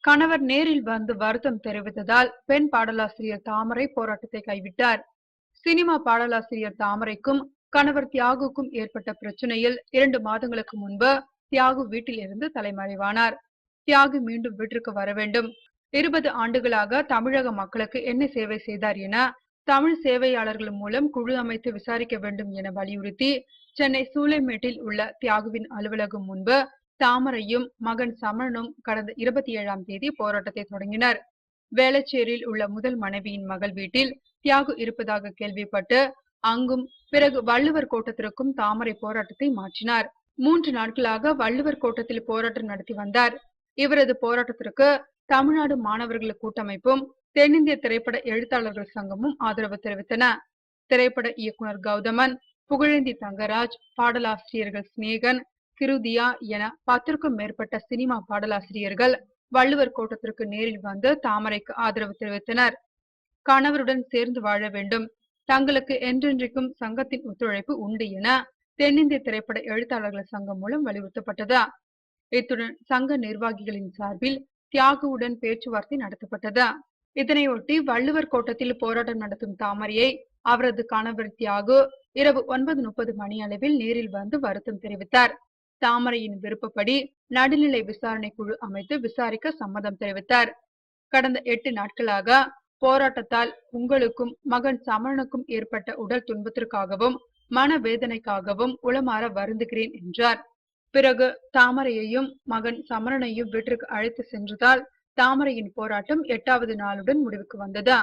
கணவர் நேரில் வந்து வருத்தம் தெரிவித்ததால் பெண் பாடலாசிரியர் தாமரை போராட்டத்தை கைவிட்டார். சினிமா பாடலாசிரியர் தாமரைக்கும் கணவர் தியாகுக்கும் ஏற்பட்ட பிரச்சனையில் 2 மாதங்களுக்கு முன்பு தியாகு வீட்டில் இருந்து தலைமறைவானார். தியாகு மீண்டும் வீட்டிற்கு வர வேண்டும். 20 ஆண்டுகளாக தமிழக மக்களுக்கு என்ன சேவை செய்தார் என தமிழ் சேவையாளர்கள் மூலம் குழு அமைத்து விசாரிக்க வேண்டும் என வலியுறுத்தி சென்னை சூளைமேட்டில் உள்ள தியாகுவின் அலுவலகம் முன்பு தாமரையும் மகன் சமணனும் கடந்த 27ஆம் தேதி போராட்டத்தை தொடங்கினர். வேளச்சேரியில் உள்ள முதல் மனைவியின் மகள் வீட்டில் தியாகு இருப்பதாக கேள்விப்பட்டு அங்கும் பிறகு வள்ளுவர் கோட்டத்திற்கும் தாமரை போராட்டத்தை மாற்றினார். 3 நாட்களாக வள்ளுவர் கோட்டத்தில் போராட்டம் நடத்தி வந்தார். இவரது போராட்டத்திற்கு தமிழ்நாடு மாணவர்கள் கூட்டமைப்பும் தென்னிந்திய திரைப்பட எழுத்தாளர்கள் சங்கமும் ஆதரவு தெரிவித்தன. திரைப்பட இயக்குனர் கௌதமன், புகழேந்தி தங்கராஜ், பாடலாசிரியர்கள் சிநேகன், கிருதியா என 10க்கும் மேற்பட்ட சினிமா பாடலாசிரியர்கள் வள்ளுவர் கோட்டத்திற்கு நேரில் வந்து தாமரைக்கு ஆதரவு தெரிவித்தனர். கணவருடன் சேர்ந்து வாழ வேண்டும், தங்களுக்கு என்றென்றைக்கும் சங்கத்தின் ஒத்துழைப்பு உண்டு என தென்னிந்திய திரைப்பட எழுத்தாளர்கள் சங்கம் மூலம் வலியுறுத்தப்பட்டது. இத்துடன் சங்க நிர்வாகிகளின் சார்பில் தியாகுவுடன் பேச்சுவார்த்தை நடத்தப்பட்டது. இதனையொட்டி வள்ளுவர் கோட்டத்தில் போராட்டம் நடத்தும் தாமரையை அவரது கணவர் தியாகு இரவு 9:30 மணி அளவில் நேரில் வந்து வருத்தம் தெரிவித்தார். தாமரையின் விருப்பப்படி நடுநிலை விசாரணை குழு அமைத்து விசாரிக்க சம்மதம் தெரிவித்தார். கடந்த 8 நாட்களாக போராட்டத்தால் உங்களுக்கும் மகன் சமணனுக்கும் ஏற்பட்ட உடல் துன்பத்திற்காகவும் மனவேதனைக்காகவும் உளமாற வருந்துகிறேன் என்றார். பிறகு தாமரையையும் மகன் சமணனையும் வீட்டிற்கு அழைத்து சென்றதால் தாமரையின் போராட்டம் 8வது நாளுடன் முடிவுக்கு வந்தது.